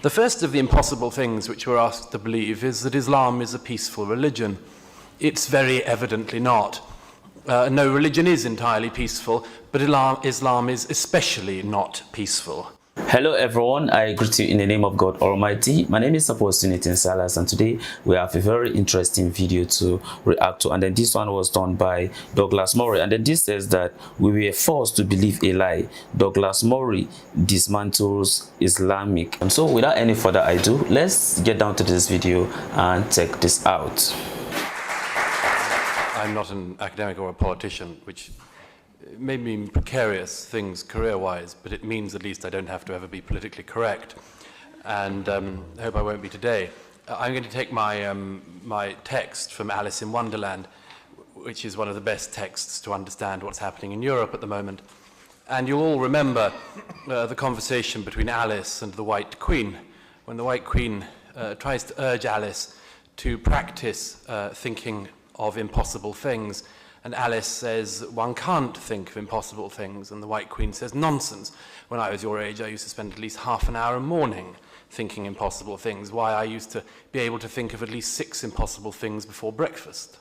The first of the impossible things which we're asked to believe is that Islam is a peaceful religion. It's very evidently not. No religion is entirely peaceful, but Islam is especially not peaceful. Hello everyone, I greet you in the name of God Almighty. My name is Apostle Newton Silas, and today we have a very interesting video to react to. And then this one was done by Douglas Murray, and then this says that we were forced to believe a lie. Douglas Murray dismantles Islamic. And so without any further ado, let's get down to this video and check this out. I'm not an academic or a politician, which may mean precarious things career-wise, but it means at least I don't have to ever be politically correct, and I hope I won't be today. I'm going to take my, my text from Alice in Wonderland, which is one of the best texts to understand what's happening in Europe at the moment. And you'll all remember the conversation between Alice and the White Queen, when the White Queen tries to urge Alice to practice thinking of impossible things. And Alice says, one can't think of impossible things. And the White Queen says, nonsense. When I was your age, I used to spend at least half an hour a morning thinking impossible things. Why, I used to be able to think of at least 6 impossible things before breakfast.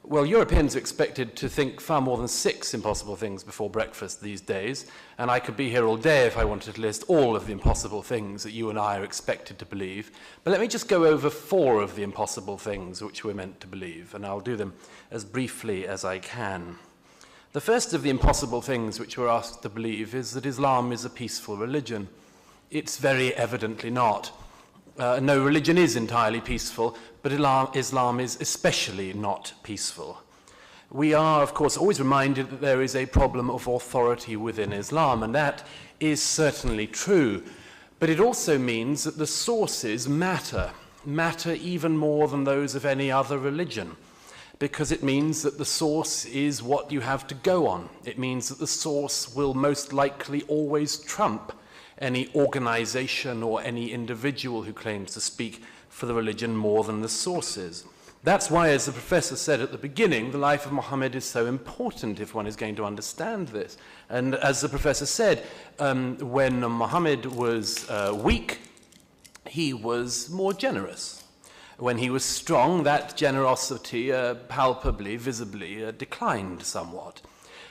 Well, Europeans are expected to think far more than 6 impossible things before breakfast these days. And I could be here all day if I wanted to list all of the impossible things that you and I are expected to believe. But let me just go over 4 of the impossible things which we're meant to believe, and I'll do them as briefly as I can. The first of the impossible things which we're asked to believe is that Islam is a peaceful religion. It's very evidently not. No religion is entirely peaceful, but Islam is especially not peaceful. We are, of course, always reminded that there is a problem of authority within Islam, and that is certainly true. But it also means that the sources matter even more than those of any other religion, because it means that the source is what you have to go on. It means that the source will most likely always trump any organization or any individual who claims to speak for the religion more than the sources. That's why, as the professor said at the beginning, the life of Muhammad is so important if one is going to understand this. And as the professor said, when Muhammad was weak, he was more generous. When he was strong, that generosity palpably, visibly declined somewhat.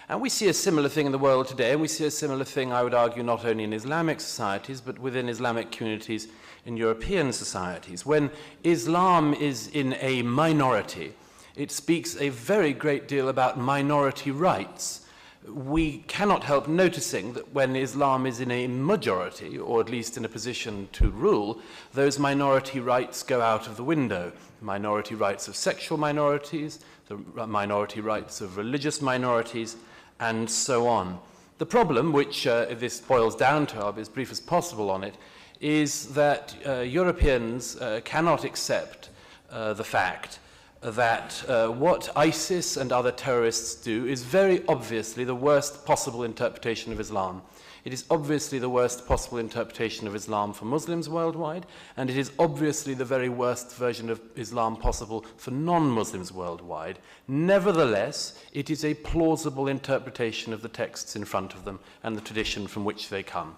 And we see a similar thing in the world today, and we see a similar thing, I would argue, not only in Islamic societies, but within Islamic communities in European societies. When Islam is in a minority, it speaks a very great deal about minority rights. We cannot help noticing that when Islam is in a majority, or at least in a position to rule, those minority rights go out of the window. Minority rights of sexual minorities, the minority rights of religious minorities, and so on. The problem, which this boils down to, I'll be as brief as possible on it, is that Europeans cannot accept the fact that what ISIS and other terrorists do is very obviously the worst possible interpretation of Islam. It is obviously the worst possible interpretation of Islam for Muslims worldwide, and it is obviously the very worst version of Islam possible for non-Muslims worldwide. Nevertheless, it is a plausible interpretation of the texts in front of them and the tradition from which they come.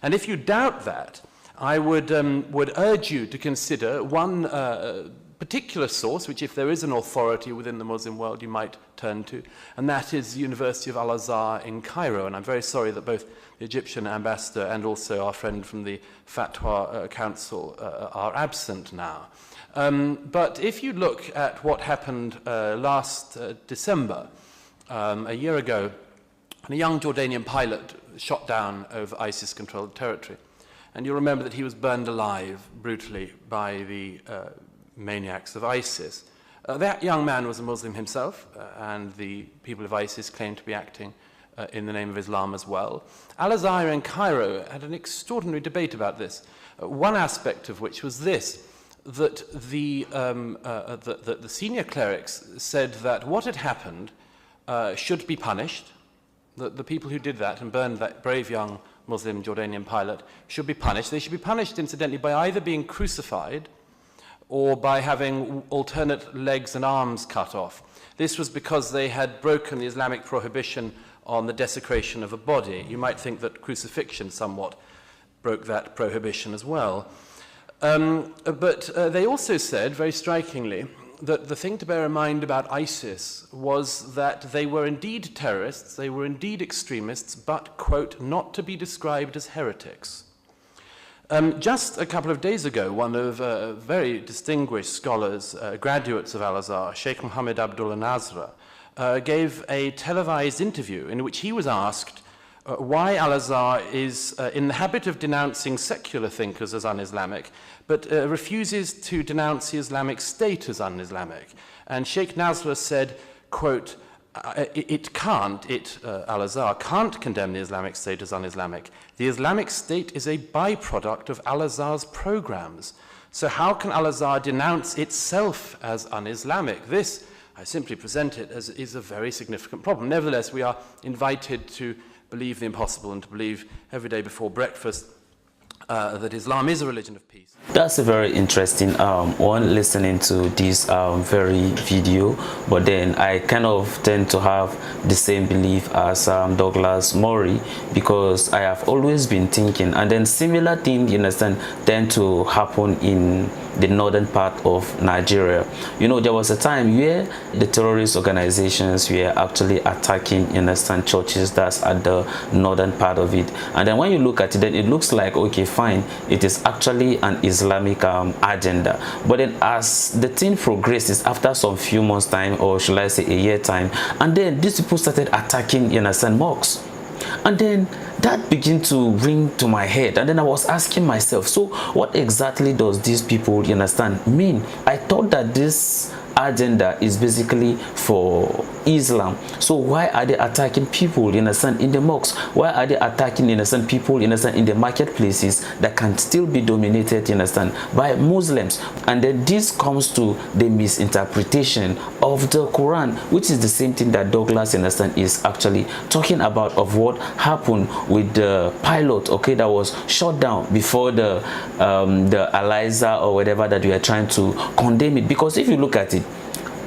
And if you doubt that, I would urge you to consider one particular source, which if there is an authority within the Muslim world you might turn to, and that is the University of Al-Azhar in Cairo. And I'm very sorry that both the Egyptian ambassador and also our friend from the Fatwa Council are absent now. But if you look at what happened last December, a year ago, a young Jordanian pilot shot down over ISIS-controlled territory. And you'll remember that he was burned alive brutally by the maniacs of ISIS. That young man was a Muslim himself, and the people of ISIS claimed to be acting in the name of Islam as well. Al-Azhar in Cairo had an extraordinary debate about this, one aspect of which was this, that the senior clerics said that what had happened should be punished, that the people who did that and burned that brave young Muslim Jordanian pilot should be punished. They should be punished, incidentally, by either being crucified or by having alternate legs and arms cut off. This was because they had broken the Islamic prohibition on the desecration of a body. You might think that crucifixion somewhat broke that prohibition as well. But they also said, very strikingly, that the thing to bear in mind about ISIS was that they were indeed terrorists, they were indeed extremists, but, quote, not to be described as heretics. Just a couple of days ago, one of very distinguished scholars, graduates of Al-Azhar, Sheikh Mohammed Abdullah Nasra, gave a televised interview in which he was asked why Al-Azhar is in the habit of denouncing secular thinkers as un-Islamic, but refuses to denounce the Islamic State as un-Islamic. And Sheikh Nasra said, quote, Al-Azhar can't condemn the Islamic State as un-Islamic. The Islamic State is a byproduct of Al-Azhar's programs. So how can Al-Azhar denounce itself as un-Islamic? This, I simply present it as, is a very significant problem. Nevertheless, we are invited to believe the impossible and to believe every day before breakfast that Islam is a religion of peace. That's a very interesting one, listening to this very video, but then I kind of tend to have the same belief as Douglas Murray, because I have always been thinking, and then similar thing, you understand, tend to happen in the northern part of Nigeria. You know, there was a time where the terrorist organizations were actually attacking, you understand, churches that's at the northern part of it, and then when you look at it, then it looks like, okay, fine, it is actually an Islamic agenda. But then as the thing progresses, after some few months time, or should I say a year time, and then these people started attacking, you understand, mosques. And then that began to ring to my head, and then I was asking myself, so what exactly does these people, you understand, mean? I thought that this agenda is basically for Islam. So why are they attacking people, you understand, in the mosques? Why are they attacking, you understand, people, you understand, in the marketplaces that can still be dominated, you understand, by Muslims? And then this comes to the misinterpretation of the Quran, which is the same thing that Douglas, you understand, is actually talking about, of what happened with the pilot, okay, that was shot down before the Eliza or whatever that we are trying to condemn it. Because if you look at it,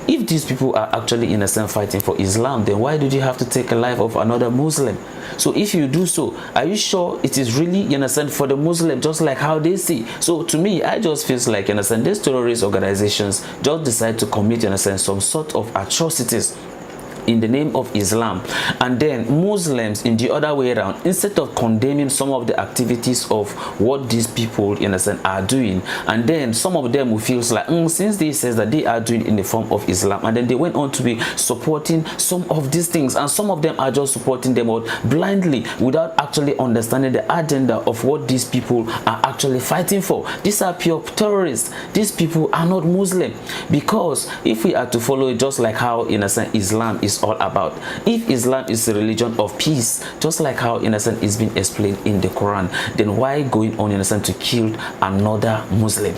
if these people are actually in a sense fighting for Islam, then why did you have to take a life of another Muslim? So if you do so, are you sure it is really, in a sense, for the Muslim, just like how they see? So to me, I just feel like, in a sense, these terrorist organizations just decide to commit, in a sense, some sort of atrocities in the name of Islam, and then Muslims in the other way around, instead of condemning some of the activities of what these people, in a sense, are doing, and then some of them will feel like, since they says that they are doing in the form of Islam, and then they went on to be supporting some of these things, and some of them are just supporting them out blindly without actually understanding the agenda of what these people are actually fighting for. These are pure terrorists. These people are not Muslim, because if we are to follow it just like how, in a sense, Islam is all about, if Islam is a religion of peace, just like how, in a sense, it's been explained in the Quran, then why going on, in a sense, to kill another Muslim?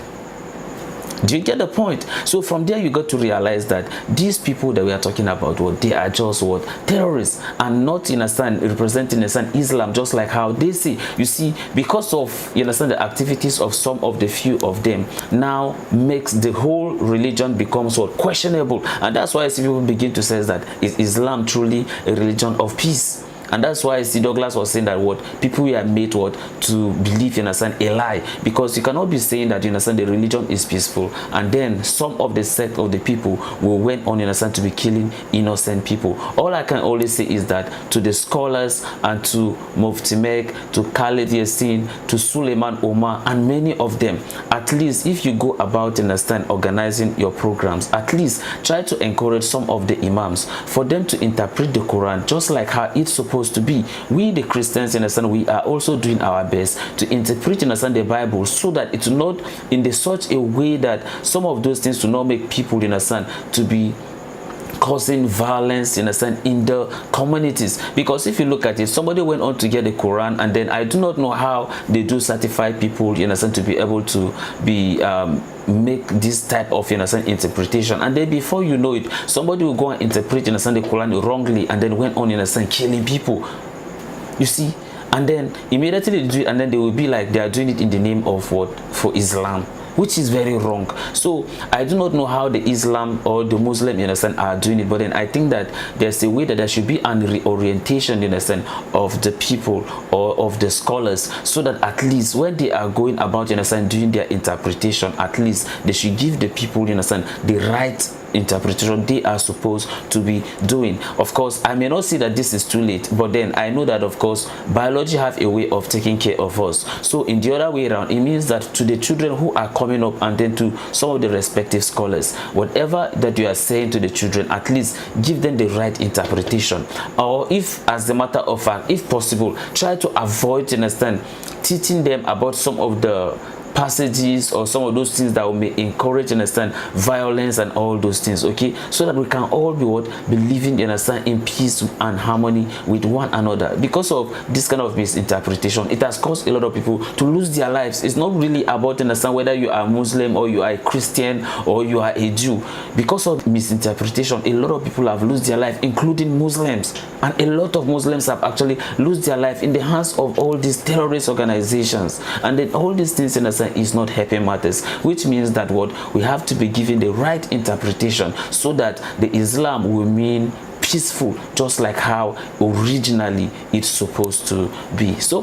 Do you get the point? So from there you got to realize that these people that we are talking about, what they are, just what, terrorists, and not, in a sense, representing, in a sense, Islam, just like how they see. You see, because of, you understand, the activities of some of the few of them now makes the whole religion becomes what, questionable. And that's why people begin to say that, is Islam truly a religion of peace? And that's why see Douglas was saying that what people were made what to believe, in a sense, a lie, because you cannot be saying that, you understand, the religion is peaceful, and then some of the sect of the people will went on, in a sense, to be killing innocent people. All I can only say is that to the scholars and to Mufti Meg, to Khalid Yassin, to Suleiman Omar, and many of them, at least if you go about, understand, organizing your programs, at least try to encourage some of the imams for them to interpret the Quran just like how it's supposed to be. We the Christians, in a sense, we are also doing our best to interpret, in a sense, the Bible, so that it's not in such a way that some of those things do not make people, in a sense, to be causing violence, in a sense, in the communities. Because if you look at it, somebody went on to get the Quran, and then I do not know how they do certify people, in a sense, to be able to be make this type of, in a sense, interpretation, and then before you know it, somebody will go and interpret, in a sense, the Quran wrongly, and then went on, in a sense, killing people. You see, and then immediately they do it, and then they will be like they are doing it in the name of what, for Islam. which is very wrong. So I do not know how the Islam or the Muslim, you understand, are doing it, but then I think that there's a way that there should be an reorientation, you understand, of the people or of the scholars, so that at least when they are going about, you understand, doing their interpretation, at least they should give the people, you understand, the right interpretation they are supposed to be doing. Of course, I may not see that this is too late, but then I know that, of course, biology have a way of taking care of us. So in the other way around, it means that to the children who are coming up, and then to some of the respective scholars, whatever that you are saying to the children, at least give them the right interpretation. Or if, as a matter of fact, if possible, try to avoid, you understand, teaching them about some of the passages or some of those things that will may encourage, understand, violence and all those things, okay, so that we can all be what, be living, understand, in peace and harmony with one another. Because of this kind of misinterpretation, it has caused a lot of people to lose their lives. It's not really about, understand, whether you are Muslim or you are a Christian or you are a Jew. Because of misinterpretation, a lot of people have lost their life, including Muslims, and a lot of Muslims have actually lost their life in the hands of all these terrorist organizations. And then all these things, understand, is not helping matters, which means that what we have to be given the right interpretation, so that the Islam will mean peaceful, just like how originally it's supposed to be. So